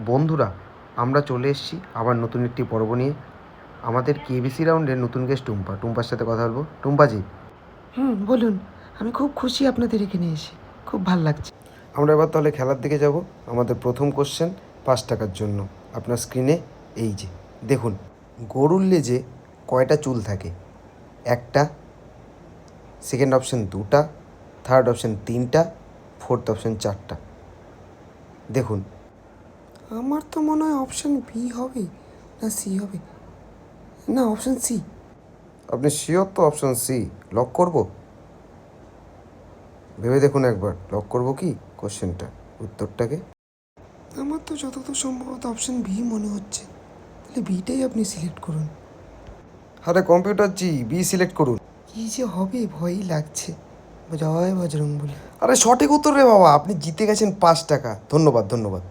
বন্ধুরা, আমরা চলে এসেছি আবার নতুন একটি পর্ব নিয়ে। আমাদের কেবিসি রাউন্ডের নতুন গেস্ট টুম্পা। টুম্পার সাথে কথা বলবো। টুম্পাজি, বলুন। আমি খুব খুশি আপনাদের এখানে এসে, খুব ভাল লাগছে। আমরা এবার তাহলে খেলার দিকে যাব। আমাদের প্রথম কোশ্চেন 5 টাকার জন্য। আপনার স্ক্রিনে এই যে দেখুন, গরুর লেজে কয়টা চুল থাকে? একটা, সেকেন্ড অপশান 2টা, থার্ড অপশান 3টা, ফোর্থ অপশান 4টা। দেখুন, আমার তো মনে হয় অপশান বি হবে, না সি হবে, না অপশান সি। আপনি শিওর তো অপশান সি লক করব? ভেবে দেখুন একবার, লক করব কি কোশ্চেনটা, উত্তরটাকে? আমার তো যতদূর সম্ভবত অপশান বি মনে হচ্ছে, তাহলে বিটাই আপনি সিলেক্ট করুন। আরে কম্পিউটার জি, বি সিলেক্ট করুন। কী যে হবে ভয়ই লাগছে। জয় বজরং বলি। আরে সঠিক উত্তর রে বাবা, আপনি জিতে গেছেন 5 টাকা। ধন্যবাদ ধন্যবাদ।